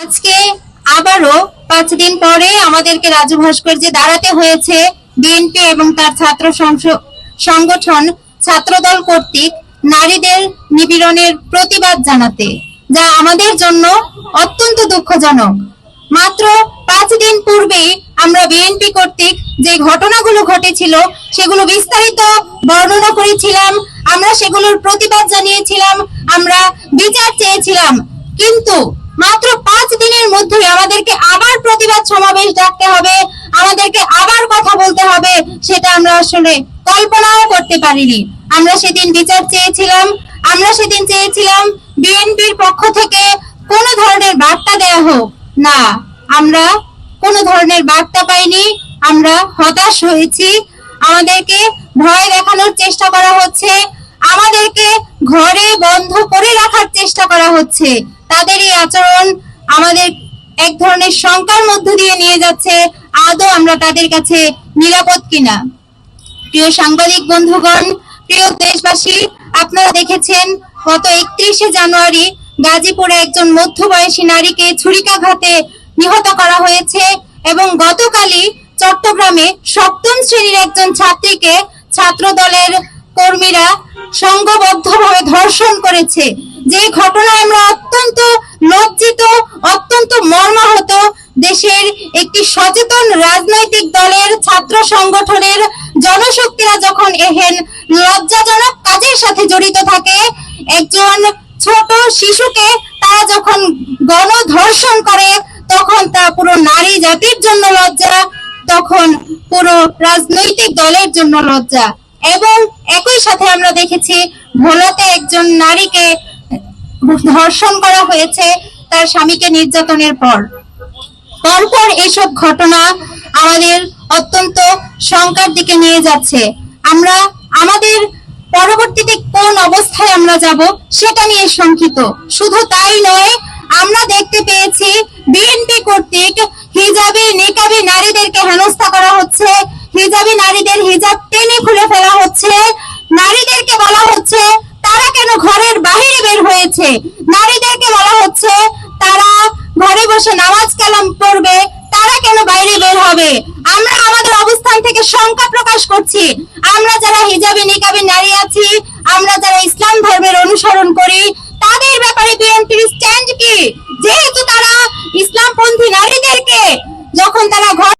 আজকে আবারও 5 দিন পরে আমাদেরকে রাজু ভাস্কর্যে দাঁড়াতে হয়েছে বিএনপি এবং তার ছাত্র সংগঠন ছাত্রদল কর্তৃক নারীদের নিপীড়নের প্রতিবাদ জানাতে, যা আমাদের জন্য অত্যন্ত দুঃখজনক। মাত্র 5 দিন পূর্বেই আমরা বিএনপি কর্তৃক যে ঘটনাগুলো ঘটেছিল সেগুলো বিস্তারিত বর্ণনা করেছিলাম, আমরা সেগুলোর প্রতিবাদ জানিয়েছিলাম, আমরা বিচার চেয়েছিলাম। কিন্তু মাত্র 5 দিনের মধ্যে আমাদেরকে আবার প্রতিবাদ সমাবেশ ডাকতে হবে, আমাদেরকে আবার কথা বলতে হবে, সেটা আমরা আসলে কল্পনাও করতে পারিনি। আমরা সেদিন বিচার চেয়েছিলাম, আমরা সেদিন চেয়েছিলাম বিএনপির পক্ষ থেকে কোনো ধরনের বার্তা দেয়া হোক না, আমরা কোনো ধরনের বার্তা পাইনি। আমরা হতাশ হয়েছি, আমাদেরকে ভয় দেখানোর চেষ্টা করা হচ্ছে, আমাদেরকে ঘরে বন্ধ করে রাখার চেষ্টা করা হচ্ছে। তাদের এই আচরণ আমাদের এক ধরনের শঙ্কার মধ্য দিয়ে নিয়ে যাচ্ছে, আদৌ আমরা তাদের কাছে নিরাপদ কিনা। প্রিয় সাংবাদিক বন্ধুগণ, প্রিয় দেশবাসী, আপনারা দেখেছেন গত 31শে জানুয়ারি গাজীপুরে একজন মধ্যবয়সী নারীকে ছুরিকাঘাতে নিহত করা হয়েছে এবং গতকালই চট্টগ্রামে 7ম শ্রেণীর একজন ছাত্রীকে ছাত্রদলের কর্মীরা সংঘবদ্ধভাবে ধর্ষণ করেছে। যে ঘটনায় আমরা অত্যন্ত লজ্জিত, অত্যন্ত মর্মাহত। দেশের একটি সচেতন রাজনৈতিক দলের ছাত্র সংগঠনের জনশক্তিরা যখন এহেন লজ্জাজনক কাজের সাথে জড়িত থাকে, একজন ছোট শিশুকে তারা যখন গণধর্ষণ করে, তখন তা পুরো নারী জাতির জন্য লজ্জা, তখন পুরো রাজনৈতিক দলের জন্য লজ্জা। এবং একই সাথে আমরা দেখেছি ভোলাতে একজন নারীকে ধর্ষণ করা হয়েছে তার স্বামীকে নির্যাতনের পর। পরপর এসব ঘটনা আমাদের অত্যন্ত শঙ্কার দিকে নিয়ে যাচ্ছে। আমরা আমাদের পরবর্তীতে কোন অবস্থায় আমরা যাব সেটা নিয়ে শঙ্কিত। শুধু তাই নয়, আমরা দেখতে পেয়েছি বিএনপি কর্তৃক হিজাবি নিকাবি নারীদেরকে হেনস্থা করা হচ্ছে, হিজাবি নারীদের হিজাব টেনে খুলে ফেলা হচ্ছে, নারীদেরকে বলা হচ্ছে তারা কেন ঘরের বাইরে বের হয়েছে, নারীদেরকে বলা হচ্ছে তারা ঘরে বসে নামাজ কালাম পড়বে, তারা কেন বাইরে বের হবে। আমরা আমাদের অবস্থান থেকে শঙ্কা প্রকাশ করছি। আমরা যারা হিজাবি নিকাবি নারী আছি, আমরা যারা ইসলাম ধর্মের অনুসরণ করি, তাদের ব্যাপারে বিএনপির স্ট্যান্ড কি? যেহেতু তারা ইসলামপন্থী নারীদেরকে যখন তারা ঘর